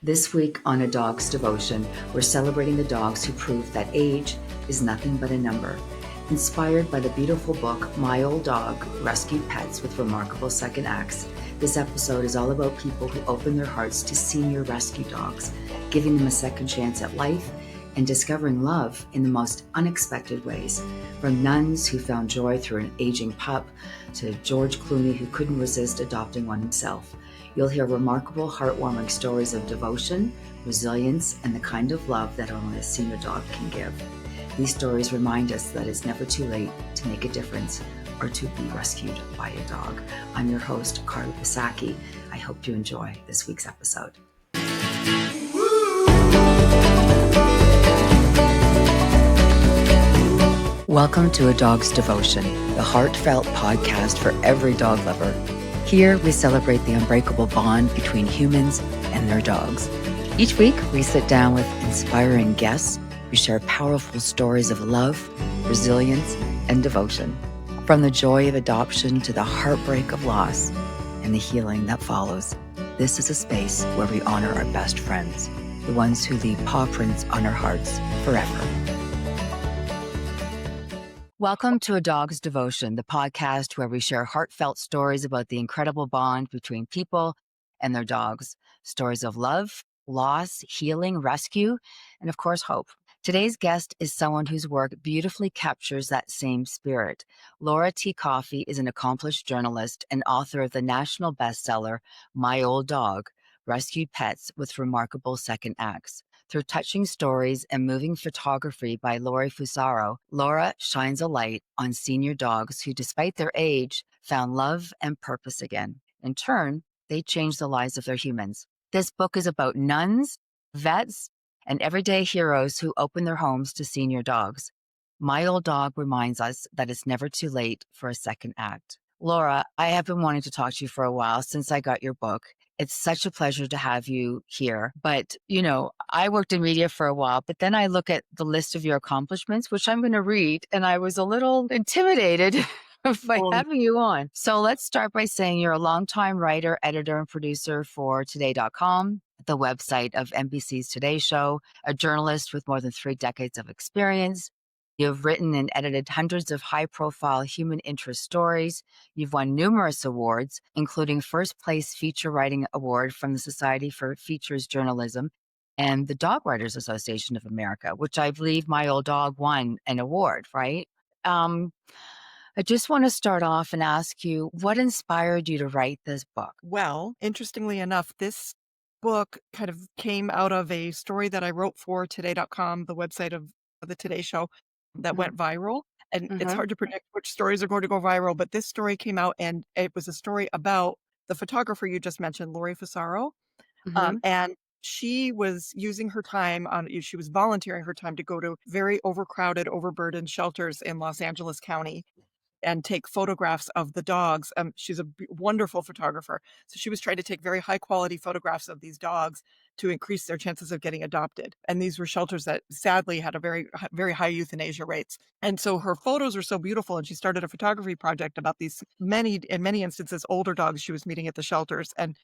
This week on A Dog's Devotion, we're celebrating the dogs who prove that age is nothing but a number. Inspired by the beautiful book, My Old Dog, Rescued Pets with Remarkable Second Acts, this episode is all about people who open their hearts to senior rescue dogs, giving them a second chance at life and discovering love in the most unexpected ways. From nuns who found joy through an aging pup to George Clooney who couldn't resist adopting one himself. You'll hear remarkable, heartwarming stories of devotion, resilience, and the kind of love that only a senior dog can give. These stories remind us that it's never too late to make a difference or to be rescued by a dog. I'm your host, Carly Pisacki. I hope you enjoy this week's episode. Welcome to A Dog's Devotion, the heartfelt podcast for every dog lover. Here, we celebrate the unbreakable bond between humans and their dogs. Each week, we sit down with inspiring guests who share powerful stories of love, resilience, and devotion. From the joy of adoption to the heartbreak of loss and the healing that follows, this is a space where we honor our best friends, the ones who leave paw prints on our hearts forever. Welcome to A Dog's Devotion, the podcast where we share heartfelt stories about the incredible bond between people and their dogs. Stories of love, loss, healing, rescue, and of course, hope. Today's guest is someone whose work beautifully captures that same spirit. Laura T. Coffey is an accomplished journalist and author of the national bestseller, My Old Dog, Rescued Pets with Remarkable Second Acts. Through touching stories and moving photography by Lori Fusaro, Laura shines a light on senior dogs who, despite their age, found love and purpose again. In turn, they changed the lives of their humans. This book is about nuns, vets, and everyday heroes who open their homes to senior dogs. My Old Dog reminds us that it's never too late for a second act. Laura, I have been wanting to talk to you for a while since I got your book. It's such a pleasure to have you here. But, I worked in media for a while, but then I look at the list of your accomplishments, which I'm going to read, and I was a little intimidated by having you on. So let's start by saying you're a longtime writer, editor, and producer for Today.com, the website of NBC's Today Show, a journalist with more than 3 decades of experience. You've written and edited hundreds of high-profile human interest stories. You've won numerous awards, including first place feature writing award from the Society for Features Journalism and the Dog Writers Association of America, which I believe My Old Dog won an award, right? I just want to start off and ask you, what inspired you to write this book? Well, interestingly enough, this book kind of came out of a story that I wrote for Today.com, the website of the Today Show, that went viral. And it's hard to predict which stories are going to go viral, but this story came out and it was a story about the photographer you just mentioned, Lori Fusaro. And she was using her time she was volunteering her time to go to very overcrowded, overburdened shelters in Los Angeles County and take photographs of the dogs. She's a wonderful photographer. So she was trying to take very high quality photographs of these dogs to increase their chances of getting adopted. And these were shelters that sadly had a very, very high euthanasia rates. And so her photos are so beautiful. And she started a photography project about these in many instances, older dogs she was meeting at the shelters. And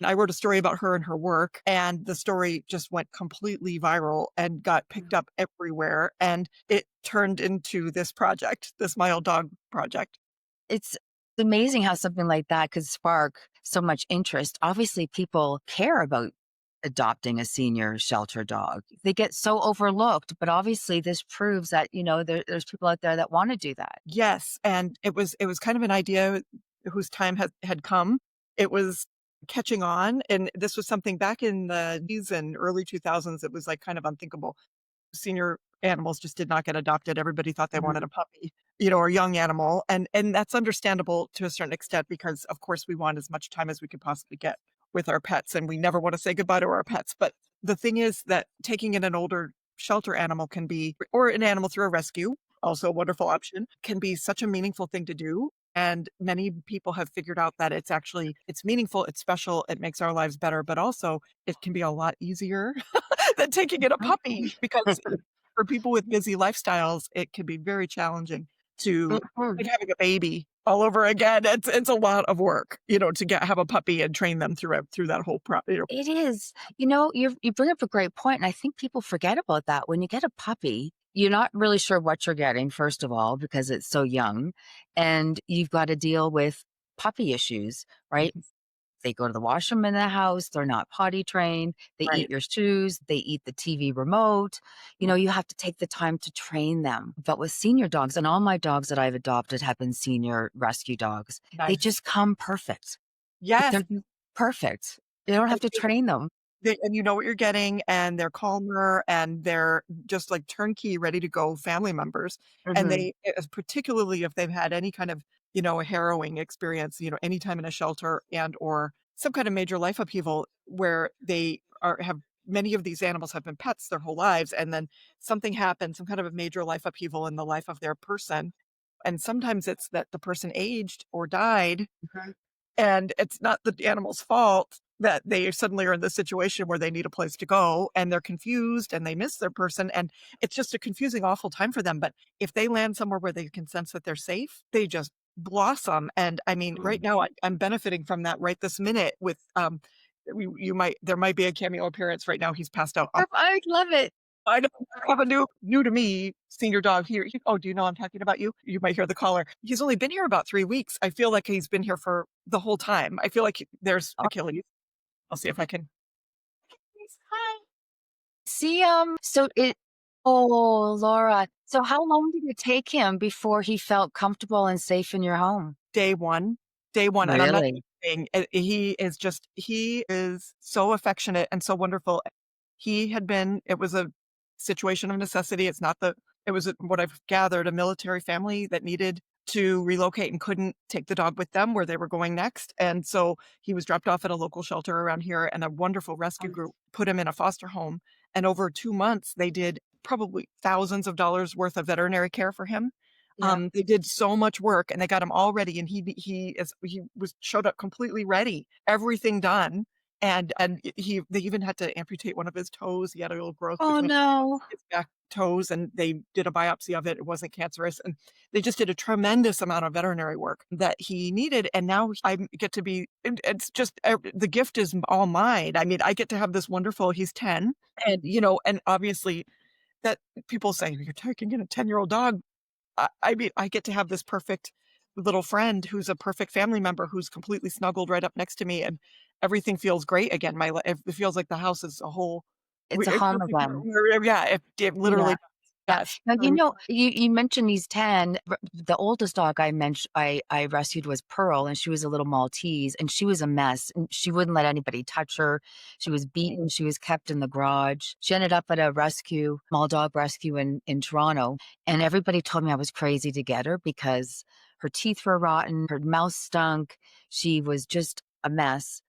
I wrote a story about her and her work, and the story just went completely viral and got picked up everywhere. And it turned into this project, this My Old Dog project. It's amazing how something like that could spark so much interest. Obviously, people care about adopting a senior shelter dog. They get so overlooked, but obviously this proves that, there's people out there that want to do that. Yes. And it was kind of an idea whose time had come. It was catching on. And this was something back in the 90s and early 2000s. It was like kind of unthinkable. Senior animals just did not get adopted. Everybody thought they wanted a puppy, or a young animal. And that's understandable to a certain extent because, of course, we want as much time as we could possibly get with our pets. And we never want to say goodbye to our pets. But the thing is that taking in an older shelter animal can be, or an animal through a rescue, also a wonderful option, can be such a meaningful thing to do. And many people have figured out that it's meaningful, it's special, it makes our lives better, but also it can be a lot easier than taking in a puppy because for people with busy lifestyles, it can be very challenging to like having a baby all over again. It's a lot of work, to have a puppy and train them through that whole It is. You bring up a great point, and I think people forget about that. When you get a puppy, you're not really sure what you're getting, first of all, because it's so young, and you've got to deal with puppy issues, right? Mhm. They go to the washroom in the house, they're not potty trained, they eat Right. your shoes, they eat the TV remote. Yeah. You have to take the time to train them. But with senior dogs, and all my dogs that I've adopted have been senior rescue dogs, they Nice. just come perfect. Yes. They're perfect. You don't have And to train them. and you know what you're getting, and they're calmer, and they're just like turnkey, ready to go family members. And Mhm. they, particularly if they've had any kind of, a harrowing experience, any time in a shelter and or some kind of major life upheaval where they have many of these animals have been pets their whole lives, and then something happens, some kind of a major life upheaval in the life of their person. And sometimes it's that the person aged or died, Mhm. and it's not the animal's fault that they suddenly are in this situation where they need a place to go, and they're confused, and they miss their person, and it's just a confusing, awful time for them. But if they land somewhere where they can sense that they're safe, they just blossom. And I mean, right Mm. now, I'm benefiting from that right this minute with, there might be a cameo appearance right now. He's passed out. I love it. I know, I have a new to me senior dog here. Oh, do you know I'm talking about you? You might hear the collar. He's only been here about 3 weeks. I feel like he's been here for the whole time. I feel like there's Oh, Achilles. I'll see if I can. hi. See, oh, Laura. So how long did it take him before he felt comfortable and safe in your home? Day 1, day 1, and I'm not Really? kidding. He is so affectionate and so wonderful. It was a situation of necessity. It was, what I've gathered, a military family that needed to relocate and couldn't take the dog with them where they were going next, and so he was dropped off at a local shelter around here, and a wonderful rescue Um, group put him in a foster home, and over 2 months, they did probably thousands of dollars worth of veterinary care for him. yeah. They did so much work, and they got him all ready, and he was showed up completely ready, everything done, and they even had to amputate one of his toes. He had a little growth Oh, between no. his back toes, and they did a biopsy of it. It wasn't cancerous, and they just did a tremendous amount of veterinary work that he needed, and now I get to be and it's just the gift is all mine. I mean, I get to have this wonderful he's 10, and, and obviously that people say, "You're taking in a 10-year-old dog." I mean, I get to have this perfect little friend who's a perfect family member who's completely snuggled right up next to me, and everything feels great again. It feels like the house is a whole It's a it home feels like again. yeah, it Yeah. literally Yeah. yes. Now, you mentioned he's 10. The oldest dog I rescued was Pearl, and she was a little Maltese, and she was a mess, and she wouldn't let anybody touch her. She was beaten, she was kept in the garage. She ended up at a small dog rescue in Toronto, and everybody told me I was crazy to get her because her teeth were rotten, her mouth stunk, she was just a mess,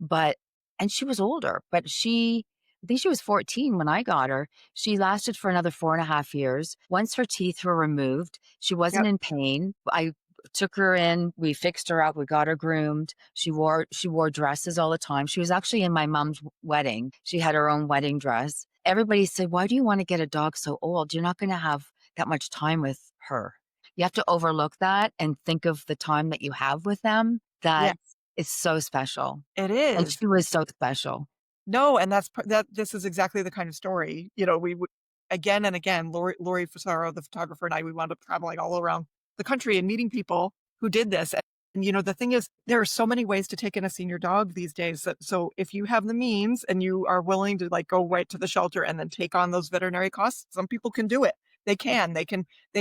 and she was older, but I think she was 14 when I got her. She lasted for another 4.5 years. Once her teeth were removed, she wasn't Yep. in pain. I took her in, we fixed her up, we got her groomed. She wore dresses all the time. She was actually in my mom's wedding. She had her own wedding dress. Everybody said, "Why do you want to get a dog so old? You're not going to have that much time with her." You have to overlook that and think of the time that you have with them. That Yes, is so special. it And is. she was so special. No, and this is exactly the kind of story, we would again and again, Lori Fasaro, the photographer, and I, we wound up traveling all around the country and meeting people who did this. And, the thing is, there are so many ways to take in a senior dog these days. So if you have the means and you are willing to like go right to the shelter and then take on those veterinary costs, some people can do it. They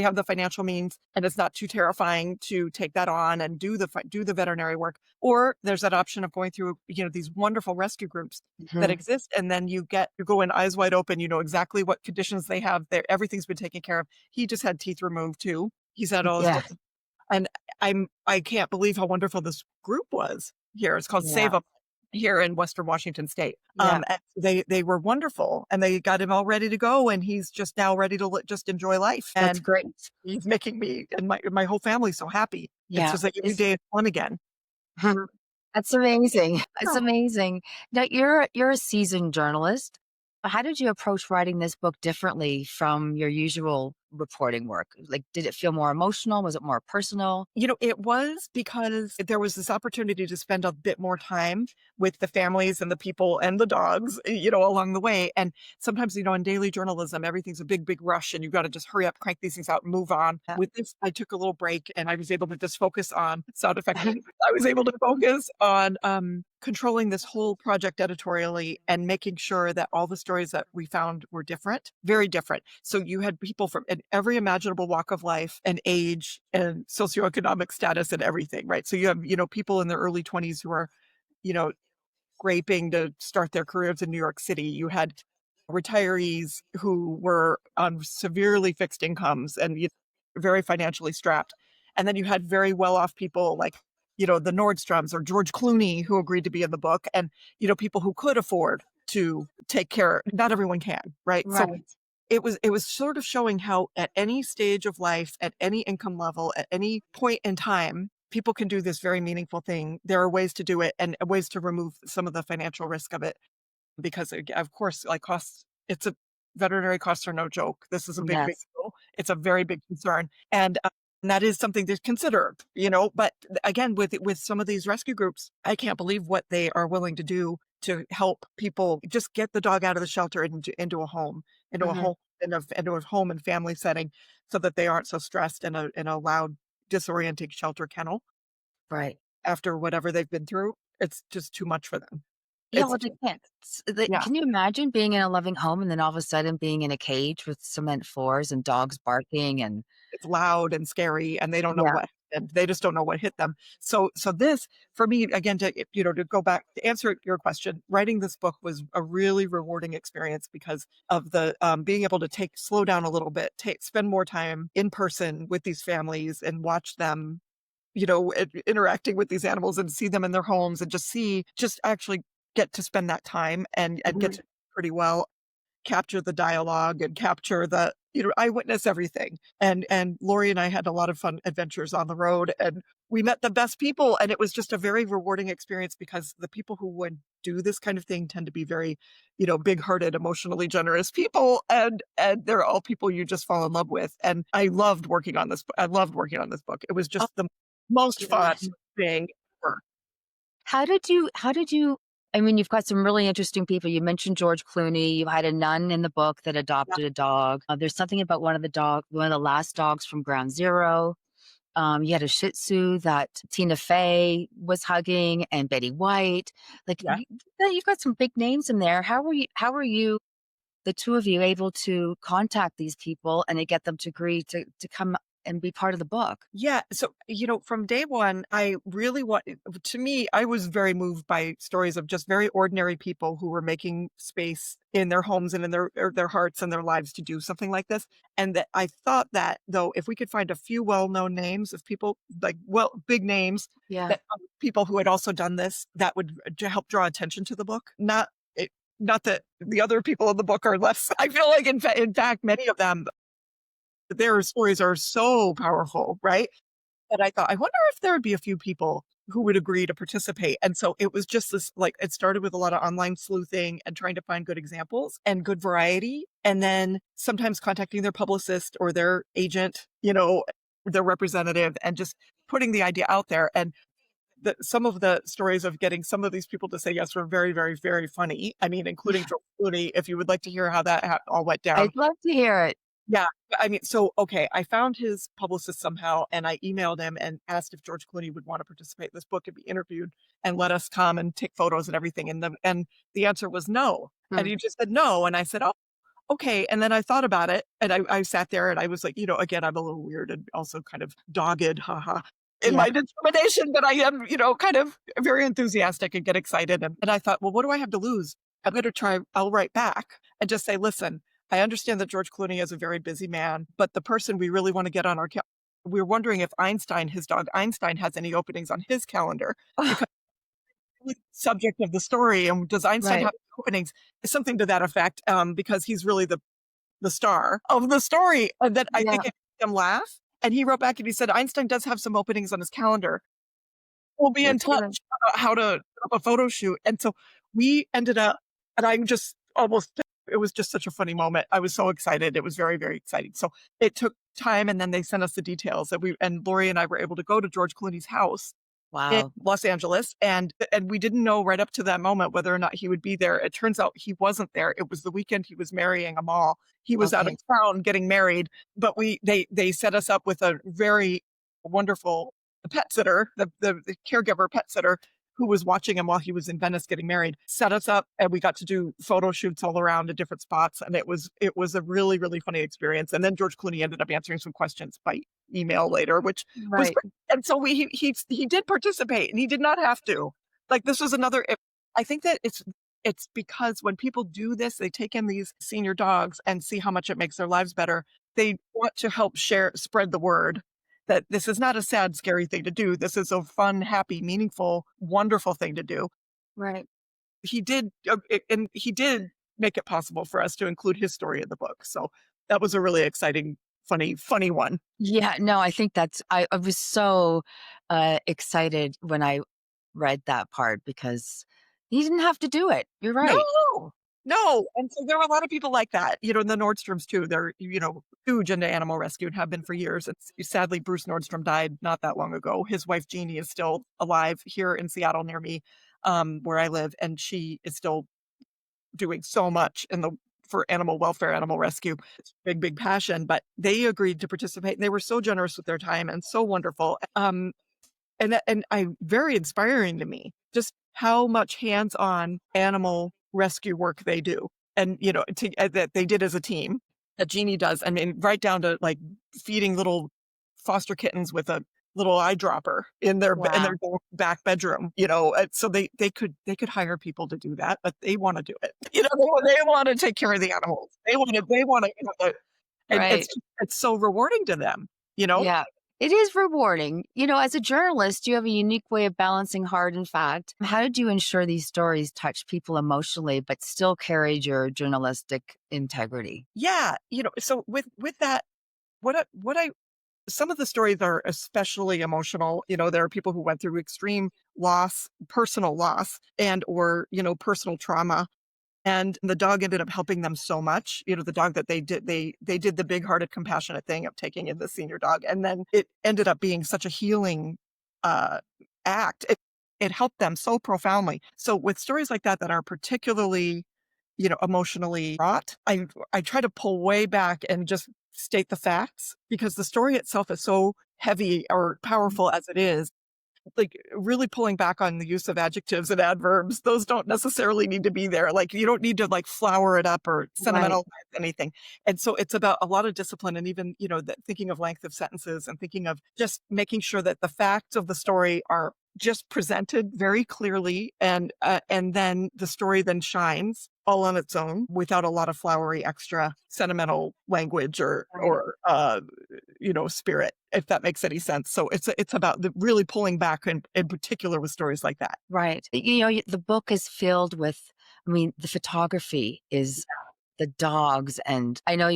have the financial means, and it's not too terrifying to take that on and do the veterinary work. Or there's that option of going through, these wonderful rescue groups that Mhm. exist, and then you go in eyes wide open, you know exactly what conditions they have there, everything's been taken care of. He just had teeth removed too. He's had all his Yeah. teeth, and I can't believe how wonderful this group was here. It's called Yeah. Save Up here in Western Washington State. Yeah. And they were wonderful, and they got him all ready to go, and he's just now ready to just enjoy life, That's and great. he's making me and my whole family so happy. It's Yeah. just like every day is fun again. That's amazing. It's amazing. Now you're a seasoned journalist. How did you approach writing this book differently from your usual reporting work? Like, did it feel more emotional? Was it more personal? It was because there was this opportunity to spend a bit more time with the families and the people and the dogs, along the way. And sometimes, in daily journalism, everything's a big, big rush and you've got to just hurry up, crank these things out and move on. Yeah. With this, I took a little break and I was able to just focus on sound effect. I was able to focus on controlling this whole project editorially and making sure that all the stories that we found were different, very different. So you had people from in every imaginable walk of life and age and socioeconomic status and everything, right? So you have, people in their early 20s who are, you know, scraping to start their careers in New York City. You had retirees who were on severely fixed incomes and very financially strapped. And then you had very well-off people like, the Nordstroms or George Clooney who agreed to be in the book and, people who could afford to take care. Not everyone can, right? So Right. it was sort of showing how at any stage of life, at any income level, at any point in time, people can do this very meaningful thing. There are ways to do it and ways to remove some of the financial risk of it because of course, like costs, veterinary costs are no joke. This is a big, big Yes. deal. It's a very big concern. And that is something to consider, but again, with some of these rescue groups, I can't believe what they are willing to do to help people just get the dog out of the shelter into a home, into a Hmm. home, into a home and family setting so that they aren't so stressed in a loud, disorienting shelter kennel Right. after whatever they've been through. It's just too much for them. Yeah, It's well, they can't. Yeah. Can you imagine being in a loving home and then all of a sudden being in a cage with cement floors and dogs barking and It's loud and scary, and they don't know yeah. what and they just don't know what hit them. So this, for me, again, to go back to answer your question, writing this book was a really rewarding experience because of the, being able to slow down a little bit, spend more time in person with these families and watch them, interacting with these animals and see them in their homes and just actually get to spend that time and get Mhm. to pretty well capture the dialogue and capture the I witness everything. And Lori and I had a lot of fun adventures on the road and we met the best people and it was just a very rewarding experience because the people who would do this kind of thing tend to be very, big-hearted, emotionally generous people and they're all people you just fall in love with. And I loved working on this book. It was Oh, just the most fun gosh. thing ever. How did you I mean, you've got some really interesting people. You mentioned George Clooney. You had a nun in the book that Yeah. adopted a dog. There's something about one of the last dogs from Ground Zero. You had a Shih Tzu that Tina Fey was hugging and Betty White. Like Yeah. you've got some big names in there. How were you, the two of you, able to contact these people and to get them to agree to come and be part of the book? Yeah. So, from day one, to me, I was very moved by stories of just very ordinary people who were making space in their homes and in their hearts and their lives to do something like this. And that I thought that, though, if we could find a few well-known names of people, like, well, big names, Yeah. that people who had also done this, that would help draw attention to the book. Not that the other people in the book are less. I feel like, in fact, many of them, their stories are so powerful, right? But I thought, I wonder if there would be a few people who would agree to participate. And so it was just this, like, it started with a lot of online sleuthing and trying to find good examples and good variety. And then sometimes contacting their publicist or their agent, their representative, and just putting the idea out there. And some of the stories of getting some of these people to say yes were very, very, very funny. I mean, including George Clooney, if you would like to hear how that all went down. I'd love to hear it. Yeah, I mean, so, okay, I found his publicist somehow, and I emailed him and asked if George Clooney would wanna participate in this book and be interviewed and let us come and take photos and everything, and the answer was no, and Hmm. he just said, "No," and I said, "Oh, okay," and then I thought about it, and I sat there and I was like, again, I'm a little weird and also kind of dogged, haha, in Yeah. my determination, but I am, kind of very enthusiastic and get excited, and I thought, "Well, what do I have to lose? I'll write back and just say, 'Listen, I understand that George Clooney is a very busy man, but the person we really wanna get on our we're wondering if his dog Einstein has any openings on his calendar because the subject of the story, and does Einstein Right. have openings?' Something to that effect, because he's really the star of the story, and then I Yeah. think it made him laugh, and he wrote back and he said, "Einstein does have some openings on his calendar. We'll be in That's touch good. about how to set up a photo shoot," and so we ended up and I'm just almost It was just such a funny moment. I was so excited. It was very, very exciting. So it took time, and then they sent us the details, and Lori and I were able to go to George Clooney's house in Wow. Los Angeles, and we didn't know right up to that moment whether or not he would be there. It turns out he wasn't there. It was the weekend he was marrying Amal. He was out of Okay. town getting married, but they set us up with a very wonderful pet sitter, the caregiver pet sitter who was watching him while he was in Venice getting married, set us up, and we got to do photo shoots all around at different spots, and it was a really, really funny experience. And then George Clooney ended up answering some questions by email later, which was Right. great. And so he did participate, and he did not have to. Like, this was another I think that it's because when people do this, they take in these senior dogs and see how much it makes their lives better. They want to help spread the word that this is not a sad, scary thing to do. This is a fun, happy, meaningful, wonderful thing to do. Right. And he did make it possible for us to include his story in the book. So that was a really exciting, funny one. Yeah, no, I think I was so excited when I read that part because he didn't have to do it. You're No, right. no. And so there were a lot of people like that, in the Nordstroms too. They're, huge into animal rescue and have been for years. Sadly, Bruce Nordstrom died not that long ago. His wife, Jeannie, is still alive here in Seattle near me, where I live. And she is still doing so much for animal welfare, animal rescue. It's a big, big passion, but they agreed to participate. And they were so generous with their time and so wonderful. And very inspiring to me, just how much hands-on animal rescue work they do. And, that they did as a team, that Jeannie does. I mean, right down to like feeding little foster kittens with a little eyedropper in their Wow. back bedroom, so they could hire people to do that, but they want to do it. They want to take care of the animals. They want to, and Right. it's so rewarding to them, you know? Yeah. It is rewarding. As a journalist, you have a unique way of balancing hard and fact. How did you ensure these stories touch people emotionally but still carried your journalistic integrity? Yeah, so with that, what I some of the stories are especially emotional. There are people who went through extreme loss, personal loss, and or, personal trauma. And the dog ended up helping them so much. The dog that they did the big-hearted, compassionate thing of taking in the senior dog, and then it ended up being such a healing, uh, act. It helped them so profoundly. So with stories like that are particularly, emotionally wrought, I try to pull way back and just state the facts, because the story itself is so heavy or powerful as it is. Like, really pulling back on the use of adjectives and adverbs, those don't necessarily need to be there. Like, you don't need to, like, flower it up or Right. sentimentalize anything. And so it's about a lot of discipline, and even, thinking of length of sentences and thinking of just making sure that the facts of the story are just presented very clearly, and then the story then shines all on its own without a lot of flowery extra sentimental language Right. or spirit, if that makes any sense. So it's about really pulling back in particular with stories like that. Right. The book is filled with, I mean, the photography is the dogs. And I know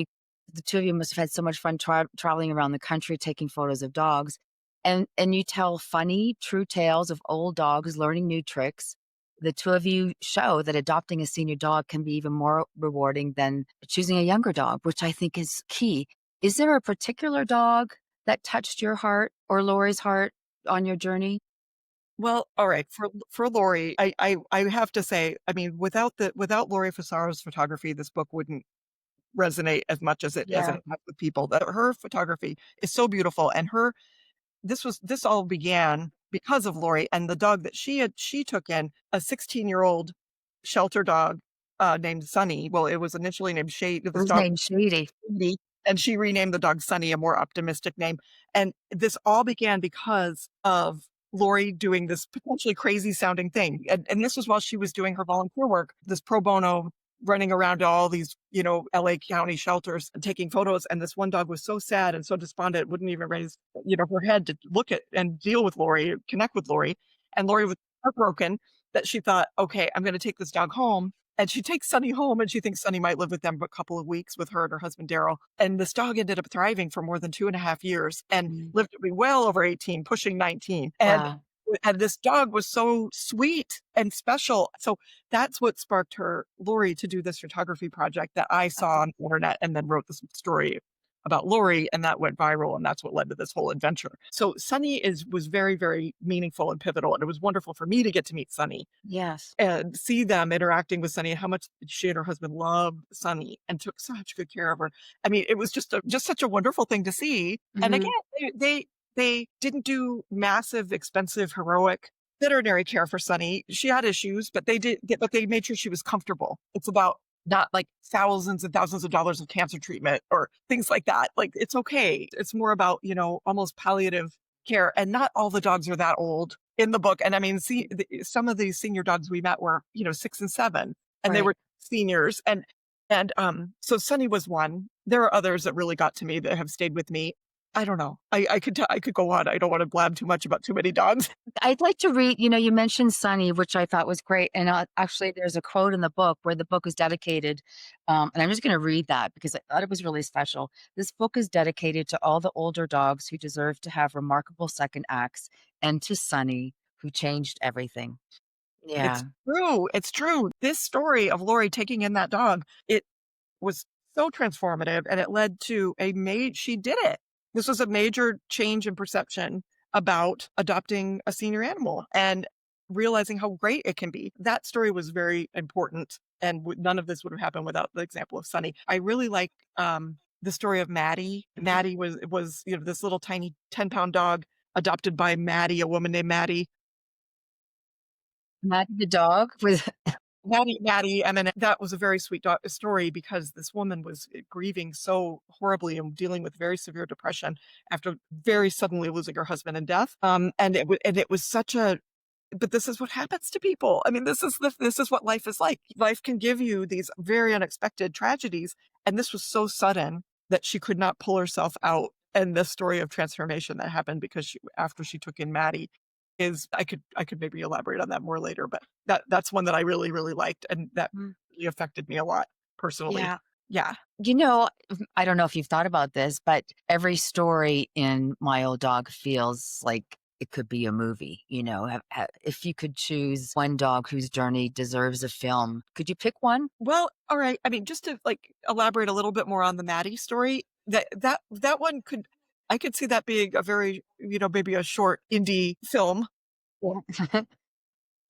the two of you must have had so much fun traveling around the country taking photos of dogs. And you tell funny, true tales of old dogs learning new tricks. The two of you show that adopting a senior dog can be even more rewarding than choosing a younger dog, which I think is key. Is there a particular dog that touched your heart or Lori's heart on your journey? Well, all right. For Lori, I have to say, I mean, without Lori Fasaro's photography, this book wouldn't resonate as much as it Yeah. has with people. That her photography is so beautiful, and this all began because of Lori and the dog that she took in, a 16-year-old shelter dog, named Sunny. Well, it was initially named Shade. It This was dog named Shady. was Shady, and she renamed the dog Sunny, a more optimistic name. And this all began because of Lori doing this potentially crazy sounding thing. And this was while she was doing her volunteer work, this pro bono, running around to all these, LA County shelters and taking photos. And this one dog was so sad and so despondent, wouldn't even raise, her head to look at and deal with Lori, connect with Lori. And Lori was heartbroken that she thought, okay, I'm going to take this dog home. And she takes Sunny home, and she thinks Sunny might live with them for a couple of weeks with her and her husband, Daryl. And this dog ended up thriving for more than 2.5 years and Mm. lived to be well over 18, pushing 19. And Wow. And this dog was so sweet and special. So that's what sparked Lori, to do this photography project that I saw on the internet, and then wrote this story about Lori, and that went viral, and that's what led to this whole adventure. So Sunny was very, very meaningful and pivotal, and it was wonderful for me to get to meet Sunny Yes. and see them interacting with Sunny, how much she and her husband loved Sunny and took such good care of her. I mean, it was just such a wonderful thing to see. And again, Mhm. they didn't do massive, expensive, heroic veterinary care for Sunny. She had issues, but they made sure she was comfortable. It's about not like thousands and thousands of dollars of cancer treatment or things like that. Like, it's okay. It's more about, almost palliative care. And not all the dogs are that old in the book. And I mean, see, some of these senior dogs we met were, 6 and 7, and they Right. were seniors. So Sunny was one. There are others that really got to me that have stayed with me. I don't know. I could go on. I don't want to blab too much about too many dogs. I'd like to read, you mentioned Sunny, which I thought was great. And actually, there's a quote in the book where the book is dedicated. And I'm just going to read that because I thought it was really special. This book is dedicated to all the older dogs who deserve to have remarkable second acts, and to Sunny, who changed everything. It's Yeah. true. It's true. This story of Lori taking in that dog, it was so transformative, and it led to she did it. This was a major change in perception about adopting a senior animal and realizing how great it can be. That story was very important, and none of this would have happened without the example of Sunny. I really like the story of Maddie. Maddie was this little tiny 10-pound dog adopted by Maddie, a woman named Maddie. Maggie the dog with Maddie, I mean, that was a very sweet story, because this woman was grieving so horribly and dealing with very severe depression after very suddenly losing her husband in death. And it was such a but this is what happens to people. I mean, this is what life is like. Life can give you these very unexpected tragedies, and this was so sudden that she could not pull herself out. And the story of transformation that happened because after she took in Maddie is I could maybe elaborate on that more later, but that's one that I really, really liked, and that Mm, really affected me a lot personally. yeah. Yeah. I don't know if you've thought about this, but every story in My Old Dog feels like it could be a movie. If you could choose one dog whose journey deserves a film, could you pick one? Well, all right. I mean, just to elaborate a little bit more on the Maddie story, that one I could see that being a very, maybe a short indie film.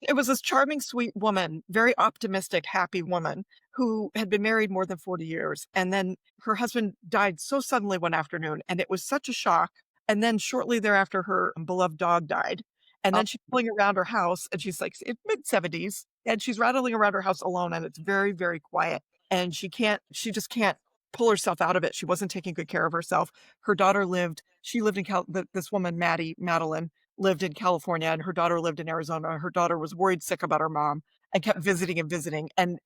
It was this charming, sweet woman, very optimistic, happy woman who had been married more than 40 years. And then her husband died so suddenly one afternoon, and it was such a shock. And then shortly thereafter, her beloved dog died. And Oh, then she's pulling around her house, and she's like in mid-70s, and she's rattling around her house alone, and it's very, very quiet. And she just can't pull herself out of it. She wasn't taking good care of herself. She lived in this woman, Madeline, lived in California, and her daughter lived in Arizona. Her daughter was worried sick about her mom and kept visiting and visiting. And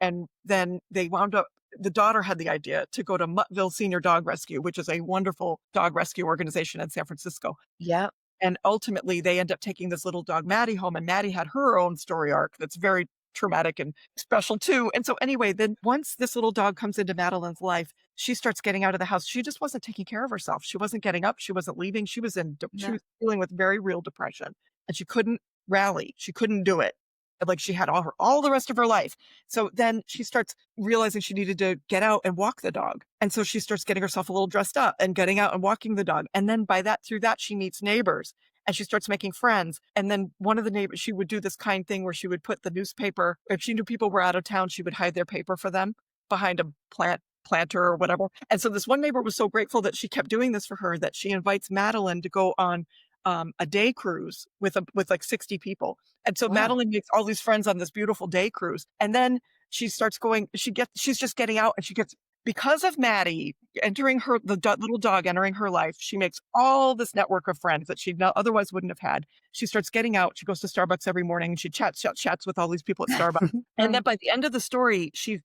then they wound up the daughter had the idea to go to Muttville Senior Dog Rescue, which is a wonderful dog rescue organization in San Francisco. yeah. And ultimately they end up taking this little dog Maddie home, and Maddie had her own story arc that's very traumatic and special too. And so anyway, then once this little dog comes into Madeline's life, she starts getting out of the house. She just wasn't taking care of herself. She wasn't getting up. She wasn't leaving. She Yeah. was dealing with very real depression, and she couldn't rally. She couldn't do it. Like, she had all the rest of her life. So then she starts realizing she needed to get out and walk the dog. And so she starts getting herself a little dressed up and getting out and walking the dog. And then through that, she meets neighbors, and she starts making friends. And then one of the neighbors, she would do this kind thing where she would put the newspaper, if she knew people were out of town, she would hide their paper for them behind a planter or whatever. And so this one neighbor was so grateful that she kept doing this for her, that she invites Madeline to go on a day cruise with like 60 people. And so Wow. Madeline makes all these friends on this beautiful day cruise. And then she starts going, she's just getting out, and because of Maddie entering little dog entering her life, she makes all this network of friends that she otherwise wouldn't have had. She starts getting out. She goes to Starbucks every morning, and she chats with all these people at Starbucks. And then by the end of the story, she's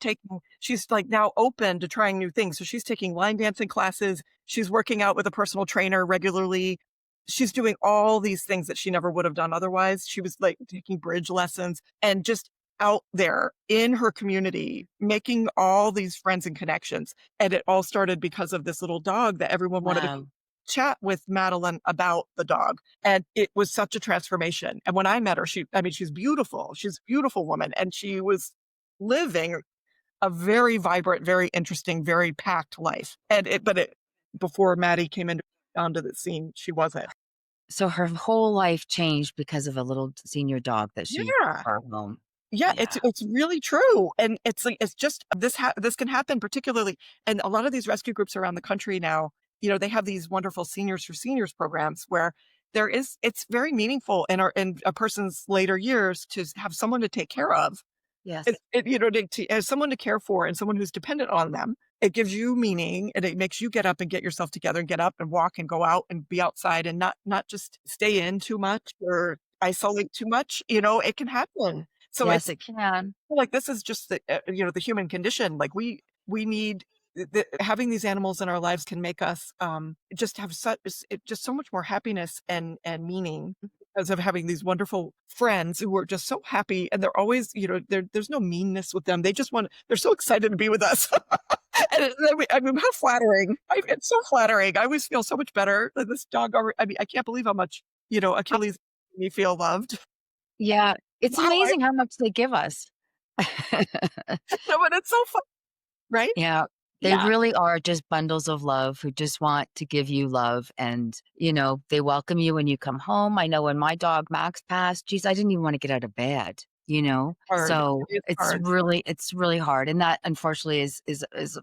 like now open to trying new things. So she's taking line dancing classes. She's working out with a personal trainer regularly. She's doing all these things that she never would have done otherwise. She was like taking bridge lessons and just out there in her community, making all these friends and connections. And it all started because of this little dog that everyone wanted Wow. chat with Madeline about the dog, and it was such a transformation. And when I met her, I mean, she's beautiful. She's a beautiful woman, and she was living a very vibrant, very interesting, very packed life. But before Maddie came onto the scene, she wasn't. So her whole life changed because of a little senior dog that she Yeah. brought home. Yeah, Yeah. it's really true, and it's like it's just this can happen particularly, and a lot of these rescue groups around the country now, they have these wonderful seniors for seniors programs where it's very meaningful in a person's later years to have someone to take care of. Yes. As someone to care for and someone who's dependent on them, it gives you meaning and it makes you get up and get yourself together and get up and walk and go out and be outside and not just stay in too much or isolate too much. It can happen. So Yes, it's it can. like this is just the human condition. Like we need having these animals in our lives can make us just have just so much more happiness and meaning because of having these wonderful friends who are just so happy and they're always there's no meanness with them. They're so excited to be with us. I mean, how flattering. It's so flattering. I always feel so much better that this dog. I mean, I can't believe how much Achilles made me feel loved. Yeah, it's Wow, amazing how much they give us. no, but it's so fun, right? Yeah, they Yeah. really are just bundles of love who just want to give you love and, they welcome you when you come home. I know when my dog Max passed, geez, I didn't even wanna get out of bed, you know? Hard. So, It is it's hard. really hard, and that unfortunately is a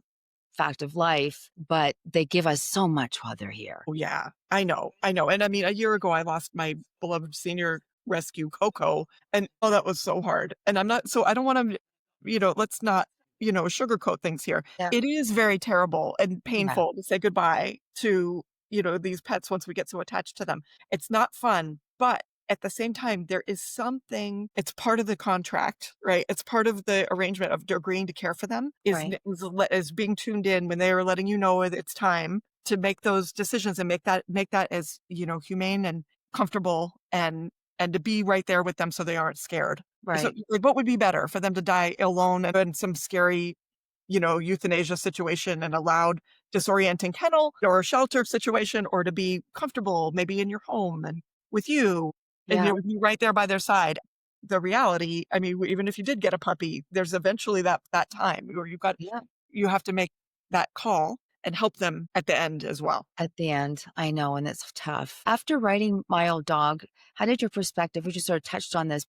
fact of life, but they give us so much while they're here. Oh, yeah. I know, and I mean, a year ago, I lost my beloved senior rescue, Coco, and, oh, that was so hard, and I don't wanna, let's not, sugarcoat things here. Yeah. It is very terrible and Yeah, painful to say goodbye to, these pets once we get so attached to them. It's not fun, but at the same time, there is something it's part of the contract, right? It's part of the arrangement of agreeing to care for them right, is being tuned in when they are letting you know that it's time to make those decisions and make that as, humane and comfortable and to be right there with them so they aren't scared. So, right. like, what would be better for them to die alone and in some scary, euthanasia situation in a loud, disorienting kennel or a shelter situation, or to be comfortable maybe in your home and with you and, Yeah, be right there by their side. The reality, I mean, even if you did get a puppy, there's eventually that time where yeah. you have to make that call and help them at the end as well. At the end, I know, and it's tough. After writing My Old Dog, how did your perspective, we just sort of touched on this,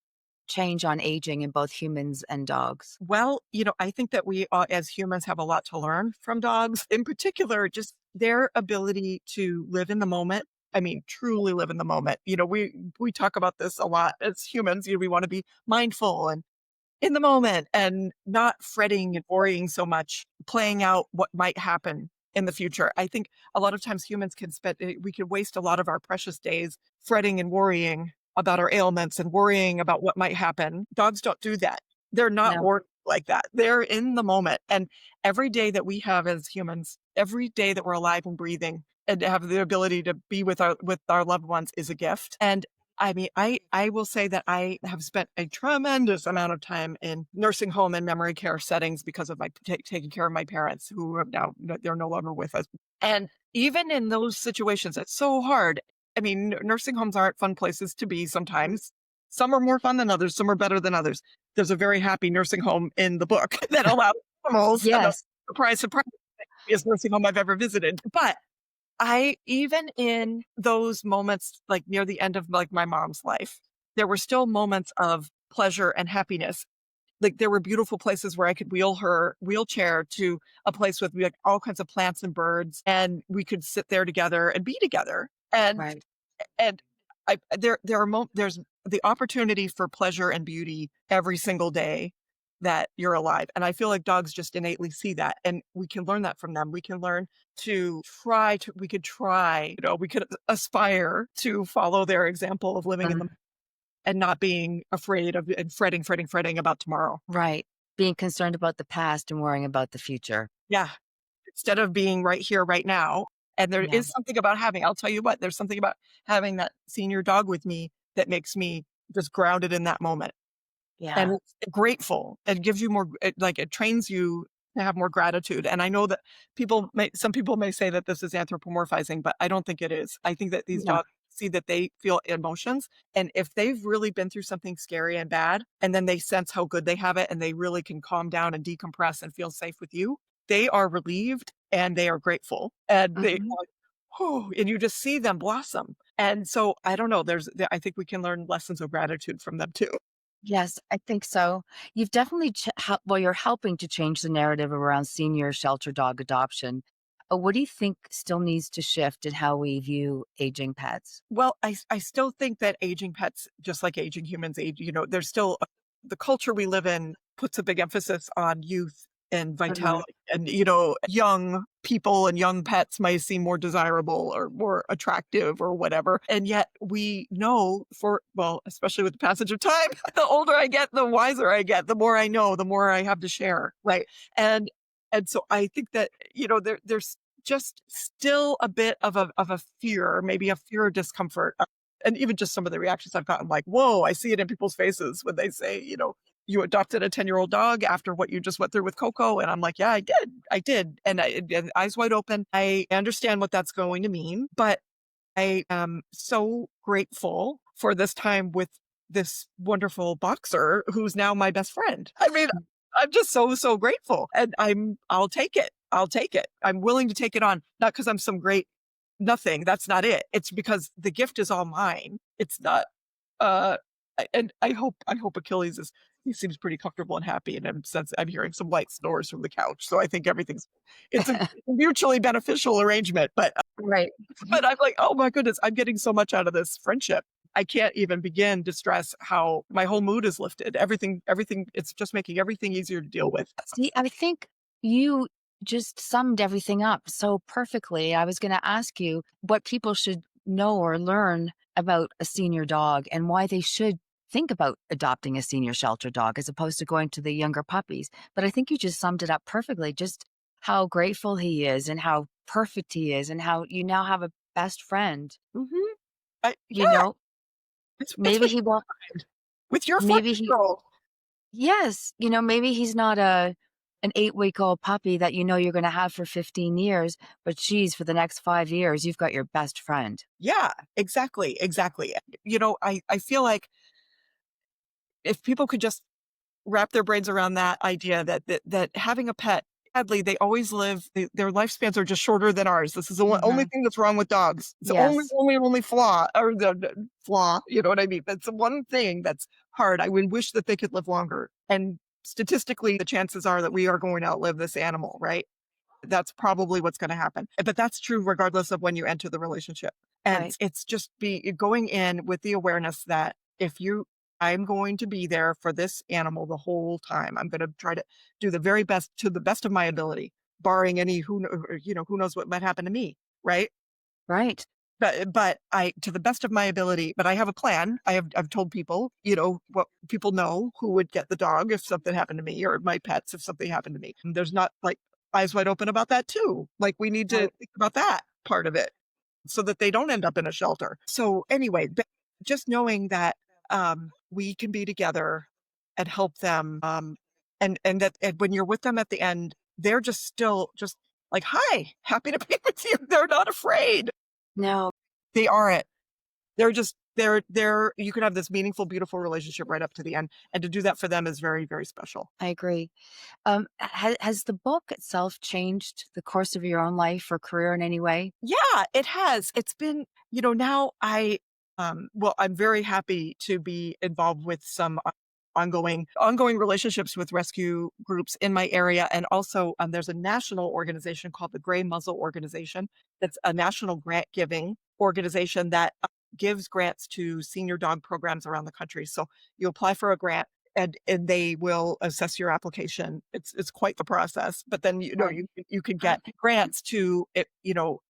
change on aging in both humans and dogs? Well, I think that we, as humans, have a lot to learn from dogs, in particular, just their ability to live in the moment. I mean, truly live in the moment. We talk about this a lot as humans. We want to be mindful and in the moment and not fretting and worrying so much, playing out what might happen in the future. I think a lot of times humans we could waste a lot of our precious days fretting and worrying about our ailments and worrying about what might happen. Dogs don't do that. They're not No. worried like that. They're in the moment. And every day that we have as humans, every day that we're alive and breathing and have the ability to be with our loved ones is a gift. And I mean, I will say that I have spent a tremendous amount of time in nursing home and memory care settings because of my taking care of my parents who are now they're no longer with us. And even in those situations, it's so hard. I mean, nursing homes aren't fun places to be sometimes. Some are more fun than others, some are better than others. There's a very happy nursing home in the book that allows animals, and the Yes. surprise, surprise, happiest nursing home I've ever visited. But I even in those moments, like, near the end of, like, my mom's life, there were still moments of pleasure and happiness. Like, there were beautiful places where I could wheel her wheelchair to a place with, like, all kinds of plants and birds, and we could sit there together and be together. Right. And there's the opportunity for pleasure and beauty every single day that you're alive, and I feel like dogs just innately see that, and we can learn that from them. We can learn to try to we could try, we could aspire to follow their example of living in the and not being afraid of and fretting about tomorrow. Right. Being concerned about the past and worrying about the future. Yeah, instead of being right here, right now, and there Yeah. is something about I'll tell you what, there's something about having that senior dog with me that makes me just grounded in that moment. And Yeah. it's grateful. It gives you more it trains you to have more gratitude. And I know that some people may say that this is anthropomorphizing, but I don't think it is. I think that these No. dogs see that they feel emotions. And if they've really been through something scary and bad, and then they sense how good they have it and they really can calm down and decompress and feel safe with you, they are relieved and they are grateful. And they Mhm. like, oh, and you just see them blossom. And so I don't know, I think we can learn lessons of gratitude from them too. Yes, I think so. You've definitely well, you're helping to change the narrative around senior shelter dog adoption. What do you think still needs to shift in how we view aging pets? Well, I still think that aging pets, just like aging humans age, there's still the culture we live in puts a big emphasis on youth and Mhm. vitality. And, young people and young pets might seem more desirable or more attractive or whatever. And yet we know well, especially with the passage of time, the older I get, the wiser I get, the more I know, the more I have to share. Right. And, and so I think that, there's just still a bit of a fear, maybe a fear of discomfort, and even just some of the reactions I've gotten, like, "Whoa," I see it in people's faces when they say, "You adopted a 10-year-old dog after what you just went through with Coco," and I'm like, "Yeah, I did," and eyes wide open. I understand what that's going to mean, but I am so grateful for this time with this wonderful boxer who's now my best friend. I mean, I'm just so, so grateful, and I'll take it. I'll take it. I'm willing to take it on, not because 'cause I'm some great nothing, that's not it. It's because the gift is all mine. It's not, uh and I hope Achilles he seems pretty comfortable and happy, and I'm hearing some light snores from the couch, so I think it's a mutually beneficial arrangement, Right. but I'm like, "Oh my goodness, I'm getting so much out of this friendship." I can't even begin to stress how my whole mood is lifted. Everything it's just making everything easier to deal with. See, I think you just summed everything up so perfectly. I was going to ask you what people should know or learn about a senior dog and why they should think about adopting a senior shelter dog as opposed to going to the younger puppies. But I think you just summed it up perfectly, just how grateful he is and how perfect he is and how you now have a best friend. Mhm. You Yeah, know, it's maybe with he will, with your maybe he, 14-year-old. yes, maybe he's not an 8-week-old puppy that you know you're gonna have for 15 years, but geez, for the next 5 years, you've got your best friend. Yeah, exactly, exactly. I feel like if people could just wrap their brains around that idea that having a pet, sadly, they always their lifespans are just shorter than ours. This is the only Mhm. thing that's wrong with dogs. It's the Yes. only flaw, or the flaw, you know what I mean? That's the one thing that's hard. I would wish that they could live longer. And statistically, the chances are that we are going to outlive this animal, right? That's probably what's gonna happen. But that's true regardless of when you enter the relationship. And Right. it's just be going in with the awareness that if you I'm going to be there for this animal the whole time. I'm gonna try to do the very best to the best of my ability, barring any who knows what might happen to me, right? Right. But I to the best of my ability, but I have a plan. I've told people, what people know who would get the dog if something happened to me, or my pets if something happened to me. And there's not like eyes wide open about that too. Like we need to Right. think about that part of it so that they don't end up in a shelter. So anyway, just knowing that we can be together and help them, and that and when you're with them at the end, they're just still just like, "Hi, happy to be with you." They're not afraid. No, They aren't. They're just they're you can have this meaningful, beautiful relationship right up to the end, and to do that for them is very, very special. I agree. Has the book itself changed the course of your own life or career in any way? Yeah, it has. It's been, now well, I'm very happy to be involved with some ongoing relationships with rescue groups in my area, and also there's a national organization called the Gray Muzzle Organization. That's a national grant giving organization that gives grants to senior dog programs around the country. So you apply for a grant, and they will assess your application. It's quite the process, but then Right. you can get grants to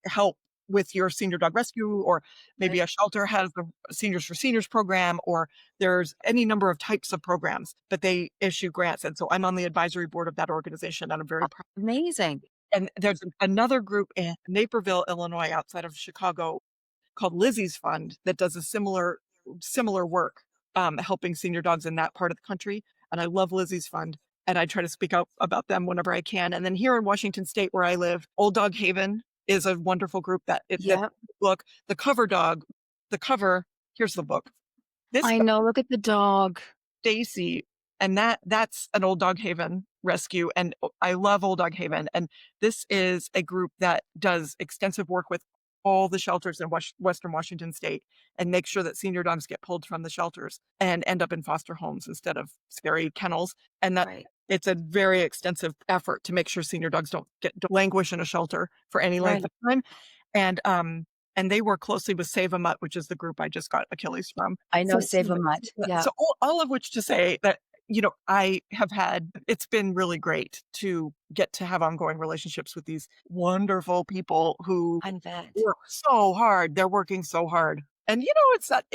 help with your senior dog rescue, or maybe Right. a shelter has the Seniors for Seniors program, or there's any number of types of programs, but they issue grants. And so I'm on the advisory board of that organization, and I'm very proud. Amazing. And there's another group in Naperville, Illinois, outside of Chicago, called Lizzie's Fund, that does a similar work, helping senior dogs in that part of the country. And I love Lizzie's Fund. and I try to speak out about them whenever I can. And then here in Washington State, where I live, Old Dog Haven is a wonderful group that Yep. book, the cover dog, the cover. Here's the book. This I know. Look at the dog. Stacy, and that's an Old Dog Haven rescue, and I love Old Dog Haven, and this is a group that does extensive work with all the shelters in Western Washington State and make sure that senior dogs get pulled from the shelters and end up in foster homes instead of scary kennels, and that Right. it's a very extensive effort to make sure senior dogs don't languish in a shelter for any length Right. of time, and, and they work closely with Save a Mutt, which is the group I just got Achilles from. I know. So Save a mutt. Yeah. so all of which to say that, I have it's been really great to get to have ongoing relationships with these wonderful people who I bet. work so hard. They're working so hard. And, it's not,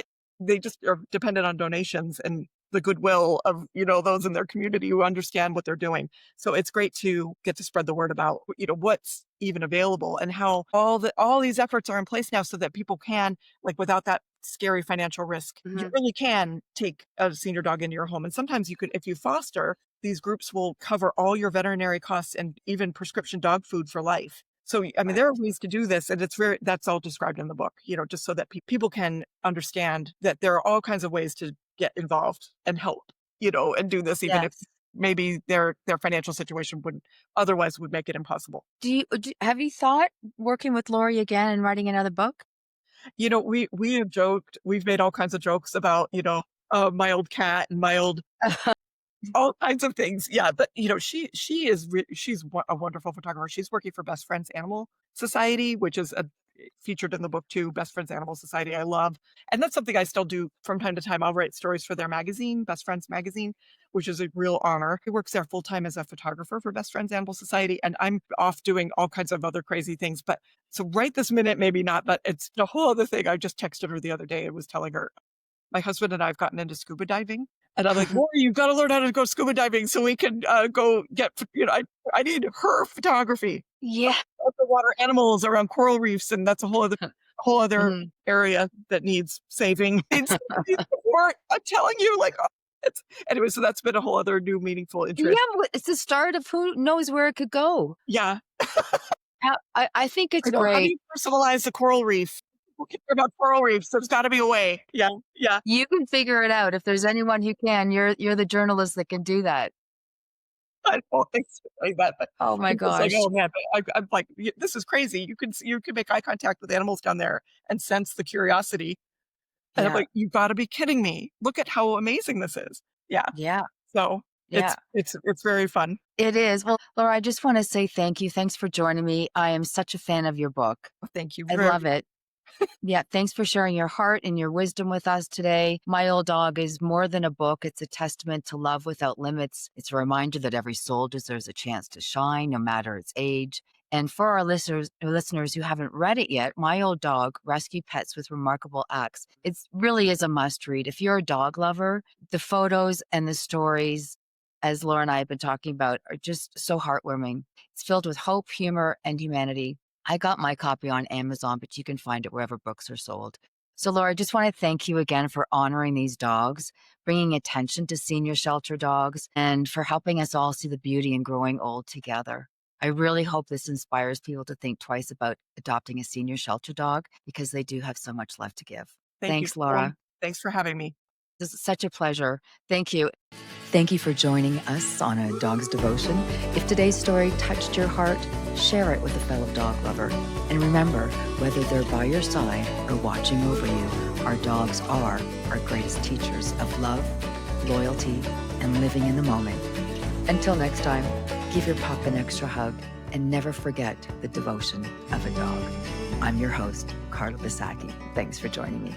they just are dependent on donations and the goodwill of, those in their community who understand what they're doing. So it's great to get to spread the word about, what's even available and how all these efforts are in place now so that people can, like, without that scary financial risk, you Mhm. really can take a senior dog into your home. And sometimes you could, if you foster, these groups will cover all your veterinary costs and even prescription dog food for life. So, I mean, Right. there are ways to do this, and that's all described in the book, just so that people can understand that there are all kinds of ways to get involved and help, and do this, even if Yes. maybe their financial situation would make it impossible. Have you thought working with Lori again and writing another book? We have joked, we've made all kinds of jokes about, my old cat and my old all kinds of things. Yeah, but, she's a wonderful photographer. She's working for Best Friends Animal Society, which is featured in the book too, Best Friends Animal Society, I love. And that's something I still do from time to time. I'll write stories for their magazine, Best Friends Magazine, which is a real honor. He works there full time as a photographer for Best Friends Animal Society, and I'm off doing all kinds of other crazy things. But so right this minute, maybe not, but it's a whole other thing. I just texted her the other day and was telling her my husband and I have gotten into scuba diving. And I'm like, Lori, you've got to learn how to go scuba diving so we can go get, I need her photography Yeah. of the water animals around coral reefs. And that's a whole other Mhm. area that needs saving. Needs support. I'm telling you, like, anyway, so that's been a whole other new meaningful Yeah, interest. but it's the start of who knows where it could go. Yeah. I think I it's know. How do great. you personalize the coral reef? Who cares about coral reefs? There's got to be a way. Yeah. Yeah. You can figure it out. If there's anyone who can, you're the journalist that can do that. I don't think so like that, but Oh my I'm just like, gosh. "Oh, man," but I'm like, This is crazy. You can make eye contact with animals down there and sense the curiosity." And I'm Yeah. like, "You gotta be kidding me. Look at how amazing this is." Yeah. Yeah. So, Yeah. it's very fun. It is. Well, Laura, I just want to say thank you. Thanks for joining me. I am such a fan of your book. Thank you I very love it. Yeah, thanks for sharing your heart and your wisdom with us today. My Old Dog is more than a book. It's a testament to love without limits. It's a reminder that every soul deserves a chance to shine, no matter its age. And for our listeners who haven't read it yet, My Old Dog, Rescue Pets with Remarkable Acts. It really is a must read. If you're a dog lover, the photos and the stories, as Laura and I have been talking about, are just so heartwarming. It's filled with hope, humor, and humanity. I got my copy on Amazon, but you can find it wherever books are sold. So, Laura, I just want to thank you again for honoring these dogs, bringing attention to senior shelter dogs, and for helping us all see the beauty in growing old together. I really hope this inspires people to think twice about adopting a senior shelter dog because they do have so much left to give. Thank you Thanks, so Laura. Thanks for having me. This is such a pleasure. Thank you. Thank you for joining us on A Dog's Devotion. If today's story touched your heart, share it with a fellow dog lover. And remember, whether they're by your side or watching over you, our dogs are our greatest teachers of love, loyalty, and living in the moment. Until next time, give your pup an extra hug and never forget the devotion of a dog. I'm your host, Carla Bisacki. Thanks for joining me.